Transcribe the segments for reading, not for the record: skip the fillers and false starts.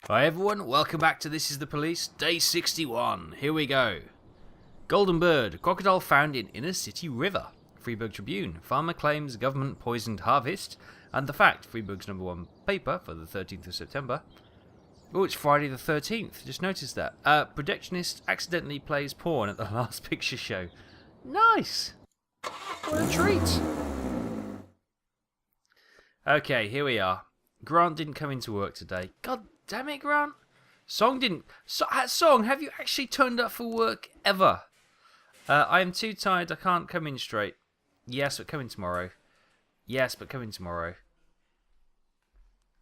Hi everyone, welcome back to This Is the Police, day 61. Here we go. Golden bird, crocodile found in inner city river. Freeburg Tribune, farmer claims government poisoned harvest. And the fact, Freeburg's #1 paper for the 13th of September. Oh, it's Friday the 13th, just noticed that. Projectionist accidentally plays porn at the last picture show. Nice! What a treat! Okay, here we are. Grant didn't come into work today. God damn it, Grant. Song, have you actually turned up for work ever? I am too tired, I can't come in straight. Yes, but come in tomorrow. Yes, but come in tomorrow.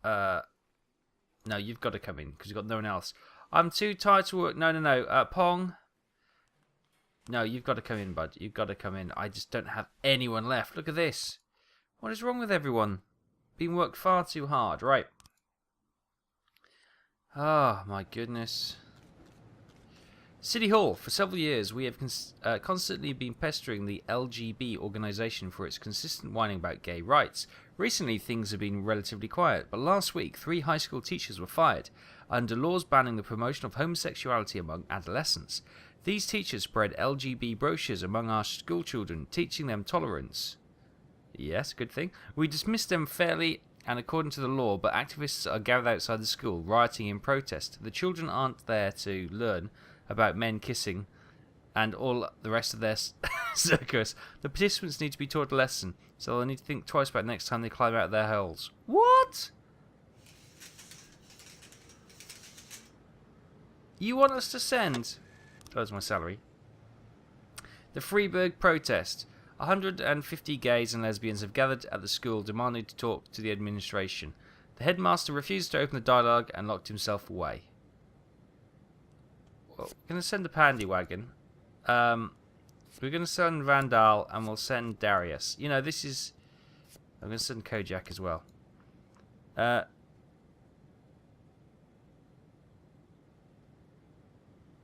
No, you've got to come in, because you've got no one else. I'm too tired to work. No. Pong. No, you've got to come in, bud. You've got to come in. I just don't have anyone left. Look at this. What is wrong with everyone? Been worked far too hard. Right. Oh, my goodness. City Hall. For several years, we have constantly been pestering the LGB organisation for its consistent whining about gay rights. Recently, things have been relatively quiet, but last week, 3 high school teachers were fired under laws banning the promotion of homosexuality among adolescents. These teachers spread LGB brochures among our school children, teaching them tolerance. Yes, good thing. We dismissed them fairly and according to the law, but activists are gathered outside the school, rioting in protest. The children aren't there to learn about men kissing and all the rest of their circus. The participants need to be taught a lesson, so they'll need to think twice about next time they climb out of their holes. What? You want us to send... That was my salary. The Freeburg protest. 150 gays and lesbians have gathered at the school demanding to talk to the administration. The headmaster refused to open the dialogue and locked himself away. Well, we're going to send a pandy wagon. We're going to send Vandal and we'll send Darius. You know, this is... I'm going to send Kojak as well.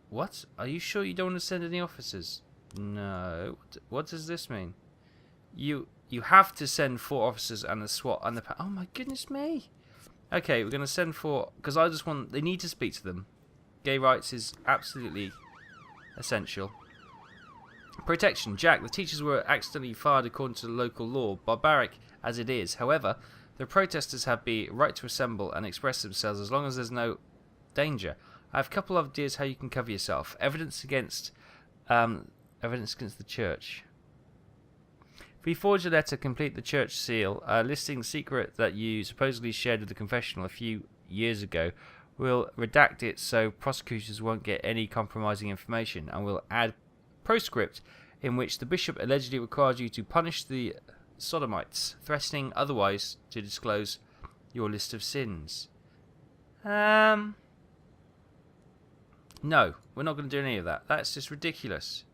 What? Are you sure you don't want to send any officers? No. What does this mean? You have to send 4 officers and the SWAT and the... Oh my goodness me. Okay, we're going to send 4... Because I just want... They need to speak to them. Gay rights is absolutely essential. Protection. Jack, the teachers were accidentally fired according to the local law, barbaric as it is. However, the protesters have the right to assemble and express themselves as long as there's no danger. I have a couple of ideas how you can cover yourself. Evidence against the church. If we forge a letter, complete the church seal, listing the secret that you supposedly shared with the confessional a few years ago, we'll redact it so prosecutors won't get any compromising information, and we'll add proscript in which the bishop allegedly requires you to punish the sodomites, threatening otherwise to disclose your list of sins. No, we're not going to do any of that. That's just ridiculous.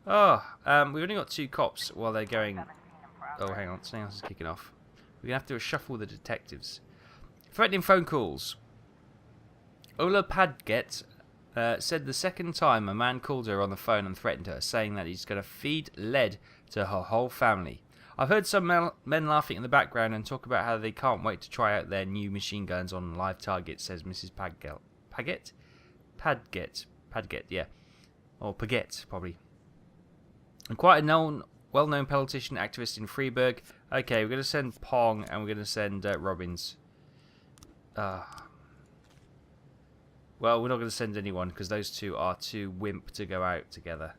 Oh, we've only got 2 cops while they're going... Oh, hang on, something else is kicking off. We're going to have to shuffle the detectives. Threatening phone calls. Ola Padgett said the second time a man called her on the phone and threatened her, saying that he's going to feed lead to her whole family. I've heard some men laughing in the background and talk about how they can't wait to try out their new machine guns on live targets, says Mrs. Padgett? Padgett, yeah. Or Paget, probably. And quite a well-known politician activist in Freeburg. Okay, we're going to send Pong and we're going to send Robbins. Well, we're not going to send anyone because those 2 are too wimp to go out together.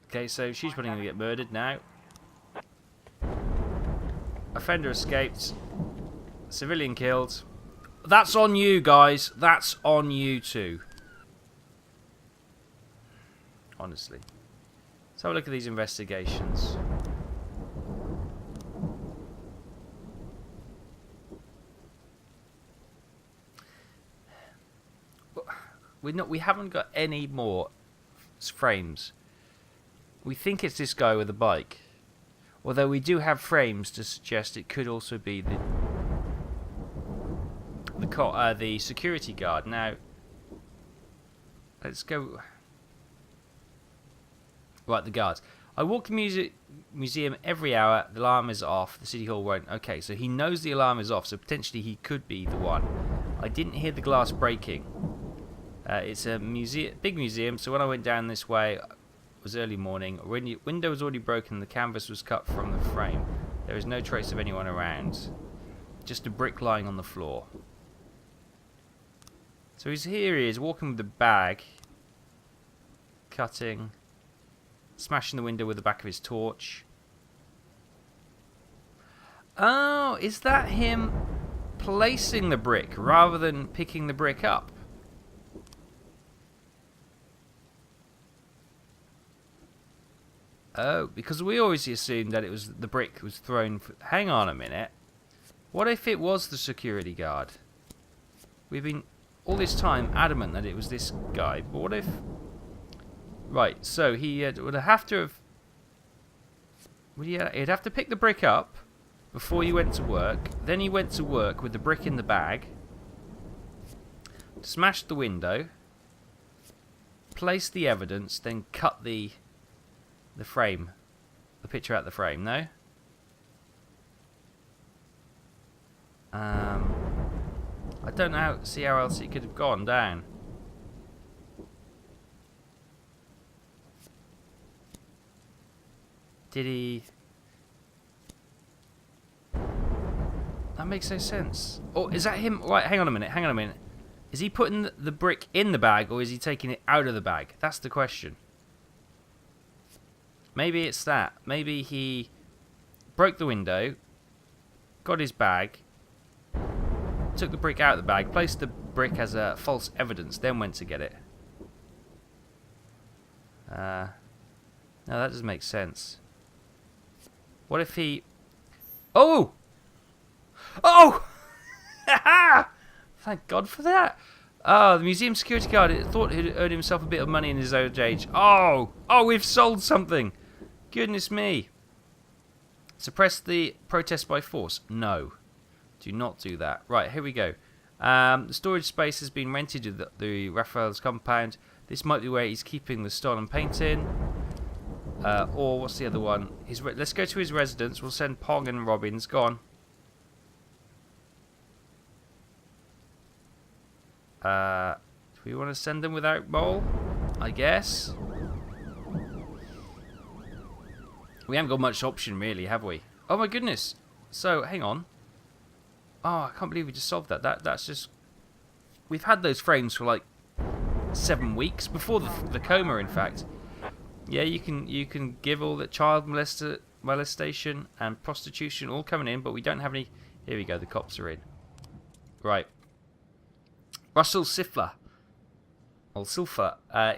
Okay, so she's probably going to get murdered now. Offender escaped. Civilian killed. That's on you, guys. That's on you too. Honestly. Let's have a look at these investigations. We haven't got any more frames. We think it's this guy with a bike. Although we do have frames to suggest it could also be the security guard. Now, let's go. Right, the guards. I walk the museum every hour. The alarm is off. The city hall won't. Okay, so he knows the alarm is off, so potentially he could be the one. I didn't hear the glass breaking. It's a big museum, so when I went down this way, it was early morning. Window was already broken, the canvas was cut from the frame. There is no trace of anyone around. Just a brick lying on the floor. So he is, walking with the bag. Cutting. Smashing the window with the back of his torch. Oh, is that him placing the brick rather than picking the brick up? Oh, because we always assumed that it was the brick was thrown. Hang on a minute. What if it was the security guard? We've been all this time adamant that it was this guy. But what if? Right. So he would have to have. He'd have to pick the brick up before he went to work. Then he went to work with the brick in the bag. Smashed the window. Placed the evidence. Then cut the frame, the picture out the frame. No. I don't know. See how else it could have gone down. Did he? That makes no sense. Oh, is that him? Right, hang on a minute. Hang on a minute. Is he putting the brick in the bag or is he taking it out of the bag? That's the question. Maybe it's that. Maybe he broke the window, got his bag, took the brick out of the bag, placed the brick as a false evidence, then went to get it. No, that doesn't make sense. What if he... Oh! Oh! Thank God for that. Oh, the museum security guard thought he'd earned himself a bit of money in his old age. Oh! Oh, we've sold something! Goodness me. Suppress the protest by force. No. Do not do that. Right, here we go. The storage space has been rented to the Raphael's compound. This might be where he's keeping the stolen painting. Or, what's the other one? Let's go to his residence. We'll send Pong and Robbins. Go on. Do we want to send them without Mole? I guess. We haven't got much option, really, have we? Oh, my goodness. So, hang on. Oh, I can't believe we just solved that. That's just... We've had those frames for, like, 7 weeks. Before the coma, in fact. Yeah, you can give all the child molestation and prostitution all coming in, but we don't have any... Here we go, the cops are in. Right. Russell Silfer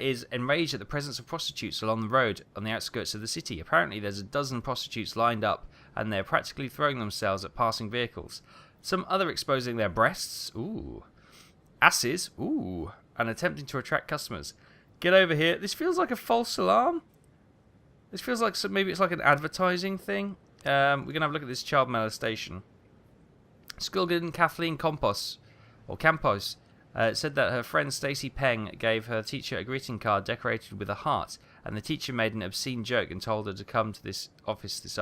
is enraged at the presence of prostitutes along the road on the outskirts of the city. Apparently there's a dozen prostitutes lined up and they're practically throwing themselves at passing vehicles. Some other exposing their breasts, ooh, asses, ooh, and attempting to attract customers. Get over here. This feels like a false alarm. This feels like maybe it's like an advertising thing. We're going to have a look at this child molestation. Schoolgirl Kathleen Campos said that her friend Stacey Peng gave her teacher a greeting card decorated with a heart, and the teacher made an obscene joke and told her to come to this office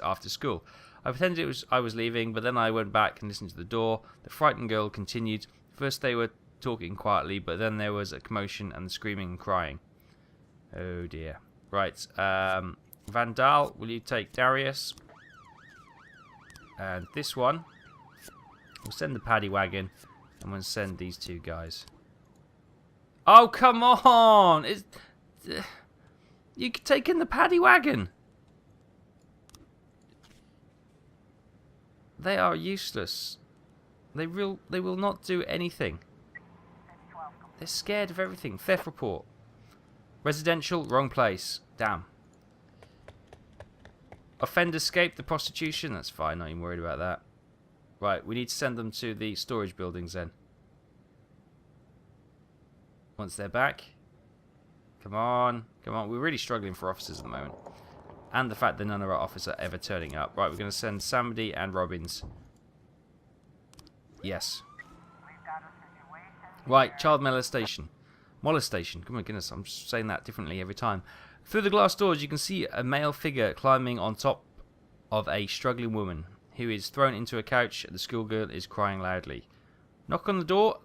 after school. I pretended I was leaving, but then I went back and listened to the door. The frightened girl continued. First they were talking quietly, but then there was a commotion and screaming and crying. Oh dear. Right. Vandal, will you take Darius? And this one. We'll send the paddy wagon. I'm going to send these two guys. Oh, come on! You could take in the paddy wagon. They are useless. They will not do anything. They're scared of everything. Theft report. Residential, wrong place. Damn. Offender escaped the prostitution. That's fine, not even worried about that. Right, we need to send them to the storage buildings then. Once they're back. Come on. Come on. We're really struggling for officers at the moment. And the fact that none of our officers are ever turning up. Right, we're going to send Samedy and Robbins. Yes. Right, child molestation. Molestation. Oh my goodness, I'm saying that differently every time. Through the glass doors, you can see a male figure climbing on top of a struggling woman who is thrown into a couch. The schoolgirl is crying loudly. Knock on the door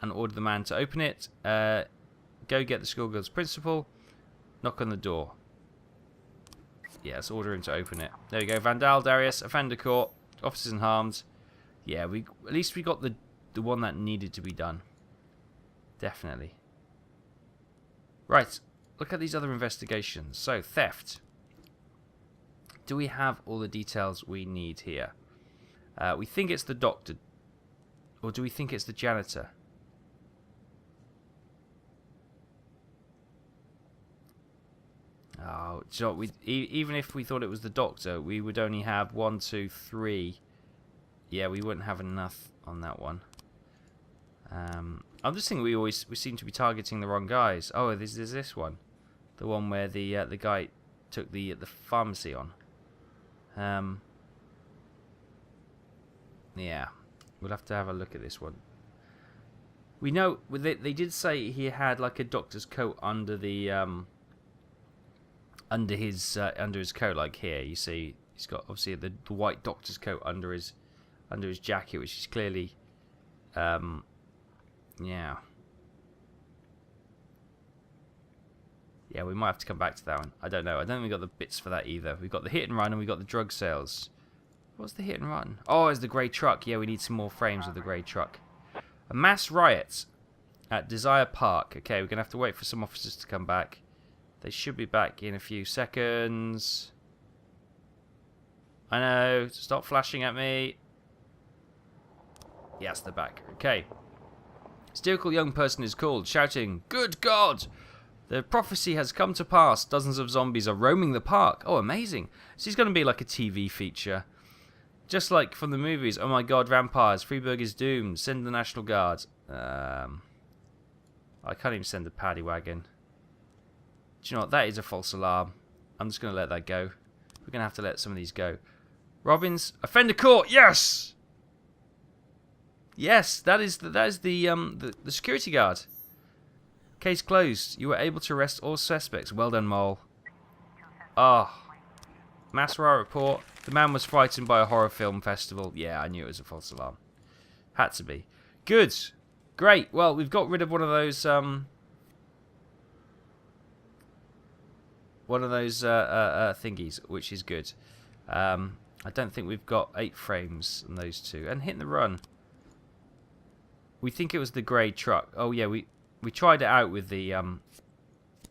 and order the man to open it. Go get the schoolgirl's principal. Knock on the door. Yeah, let's order him to open it. There we go. Vandal, Darius, offender caught, officers unharmed. Yeah, at least we got the one that needed to be done. Definitely. Right, look at these other investigations. So, theft. Do we have all the details we need here? We think it's the doctor. Or do we think it's the janitor? Oh, do you know what, even if we thought it was the doctor, we would only have 1, 2, 3. Yeah, we wouldn't have enough on that one. I'm just thinking we seem to be targeting the wrong guys. Oh, there's this one, the one where the guy took the pharmacy on. Yeah, we'll have to have a look at this one. We know they did say he had like a doctor's coat under the under his coat, like here. You see, he's got obviously the white doctor's coat under his jacket, which is clearly, yeah. Yeah, we might have to come back to that one. I don't know. I don't think we got the bits for that either. We got the hit and run and we got the drug sales. What's the hit and run? Oh, it's the grey truck. Yeah, we need some more frames of the grey truck. A mass riot at Desire Park. Okay, we're going to have to wait for some officers to come back. They should be back in a few seconds. I know. Stop flashing at me. Yes, they're back. Okay. Hysterical young person is called, shouting, "Good God! The prophecy has come to pass. Dozens of zombies are roaming the park." Oh, amazing. This is going to be like a TV feature. Just like from the movies. Oh my God, vampires. Freeburg is doomed. Send the National Guard. I can't even send the paddy wagon. Do you know what? That is a false alarm. I'm just going to let that go. We're going to have to let some of these go. Robbins. Offender caught. Yes! Yes, that is the security guard. Case closed. You were able to arrest all suspects. Well done, Mole. Ah. Mass riot report. The man was frightened by a horror film festival. Yeah, I knew it was a false alarm. Had to be. Good. Great. Well, we've got rid of one of those thingies, which is good. I don't think we've got 8 frames on those two. And hitting the run. We think it was the grey truck. Oh yeah, we tried it out with the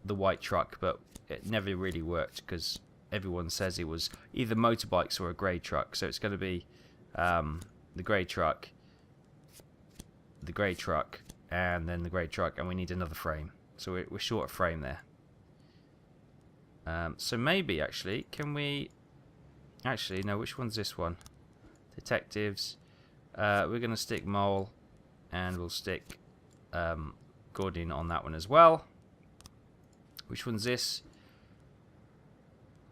white truck, but it never really worked because everyone says it was either motorbikes or a grey truck. So it's going to be the grey truck, and then the grey truck, and we need another frame. So we're short a frame there. So maybe actually, can we? Actually, no. Which one's this one? Detectives. We're going to stick Mole, and we'll stick Gordon on that one as well. Which one's this?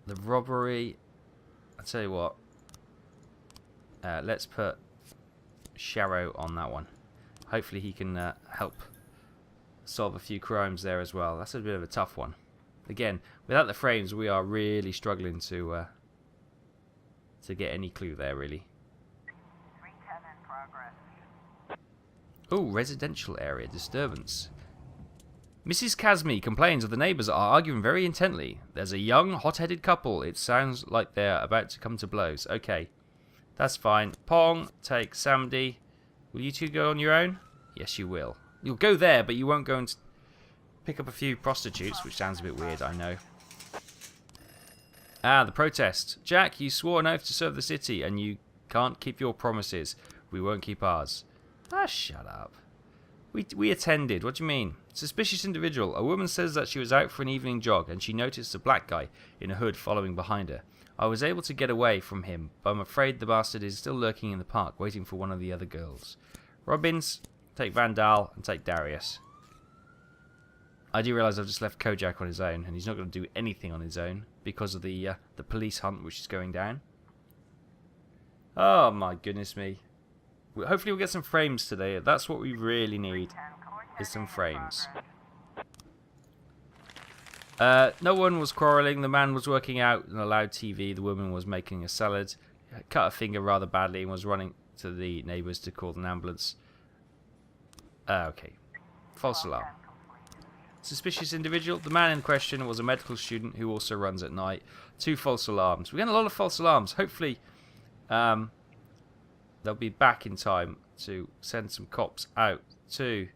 The robbery. I'll tell you what. Let's put Sharrow on that one. Hopefully he can help solve a few crimes there as well. That's a bit of a tough one. Again, without the frames, we are really struggling to get any clue there, really. Oh, residential area disturbance. Mrs. Kazmi complains that the neighbours are arguing very intently. There's a young, hot-headed couple. It sounds like they're about to come to blows. Okay, that's fine. Pong, take Samdi. Will you two go on your own? Yes, you will. You'll go there, but you won't go and pick up a few prostitutes, which sounds a bit weird, I know. Ah, the protest. Jack, you swore an oath to serve the city, and you can't keep your promises. We won't keep ours. Ah, shut up. We attended. What do you mean? Suspicious individual. A woman says that she was out for an evening jog and she noticed a black guy in a hood following behind her. I was able to get away from him, but I'm afraid the bastard is still lurking in the park, waiting for one of the other girls. Robbins, take Vandal, and take Darius. I do realise I've just left Kojak on his own, and he's not going to do anything on his own because of the police hunt which is going down. Oh my goodness me. Hopefully we'll get some frames today. That's what we really need, is some frames. No one was quarrelling. The man was working out on a loud TV. The woman was making a salad. Cut her finger rather badly and was running to the neighbours to call an ambulance. Okay. False alarm. Suspicious individual. The man in question was a medical student who also runs at night. 2 false alarms. We're getting a lot of false alarms. Hopefully, they'll be back in time to send some cops out to...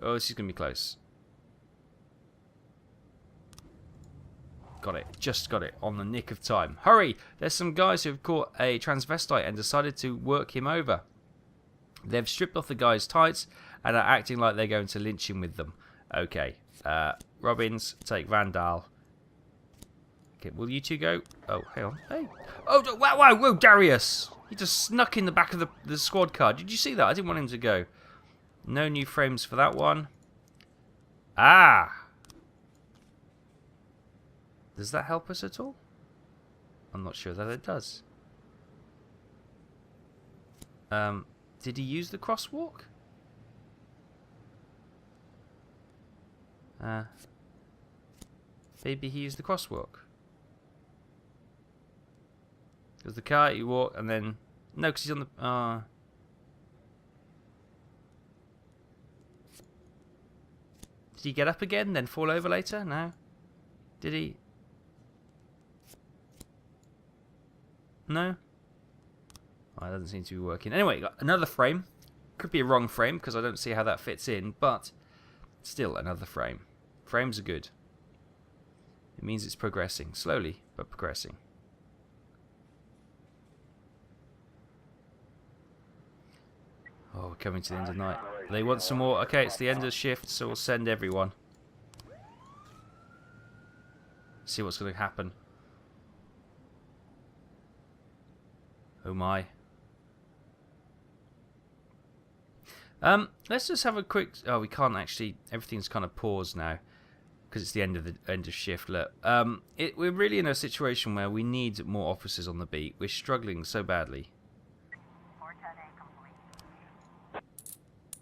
Oh, this is going to be close. Got it. Just got it. On the nick of time. Hurry! There's some guys who have caught a transvestite and decided to work him over. They've stripped off the guy's tights and are acting like they're going to lynch him with them. Okay. Robbins, take Vandal. Okay, will you two go? Oh, hang on. Hey. Oh, wow, wow, whoa, Darius! He just snuck in the back of the squad car. Did you see that? I didn't want him to go. No new frames for that one. Ah! Does that help us at all? I'm not sure that it does. Did he use the crosswalk? Maybe he used the crosswalk. Because the car, you walk, and then... No, because he's on the... Did he get up again, then fall over later? No. Did he? No? Oh, it doesn't seem to be working. Anyway, got another frame. Could be a wrong frame, because I don't see how that fits in, but still another frame. Frames are good. It means it's progressing. Slowly, but progressing. Oh, we're coming to the end of the night. They want some more. Okay, it's the end of the shift, so we'll send everyone. See what's going to happen. Oh my. Let's just have a quick... Oh, we can't actually... Everything's kind of paused now. Because it's the end of shift. Look, we're really in a situation where we need more officers on the beat. We're struggling so badly.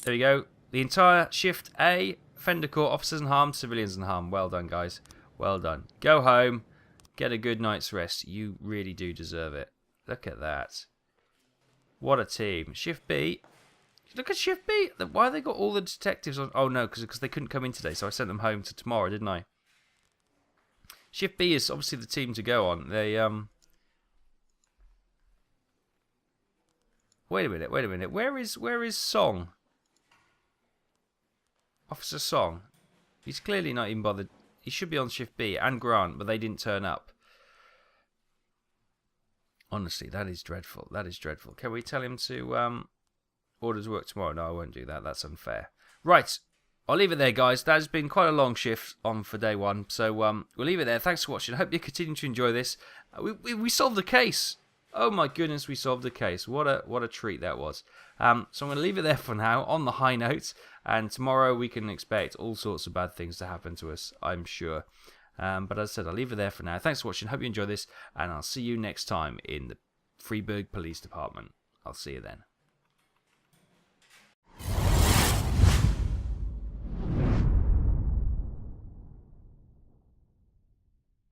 There we go. The entire shift A, Fender Court, officers in harm, civilians in harm. Well done, guys. Well done. Go home. Get a good night's rest. You really do deserve it. Look at that. What a team. Shift B. Look at Shift B. Why have they got all the detectives on? Oh, no, because they couldn't come in today, so I sent them home to tomorrow, didn't I? Shift B is obviously the team to go on. They, Wait a minute. Where is Song? Officer Song. He's clearly not even bothered. He should be on Shift B, and Grant, but they didn't turn up. Honestly, that is dreadful. That is dreadful. Can we tell him to orders work tomorrow? No, I won't do that. That's unfair. Right. I'll leave it there, guys. That has been quite a long shift on for day one. So we'll leave it there. Thanks for watching. I hope you continue to enjoy this. We solved the case. Oh my goodness, we solved the case. What a treat that was. So I'm going to leave it there for now on the high note. And tomorrow we can expect all sorts of bad things to happen to us, I'm sure. But as I said, I'll leave it there for now. Thanks for watching. Hope you enjoy this. And I'll see you next time in the Freeburg Police Department. I'll see you then.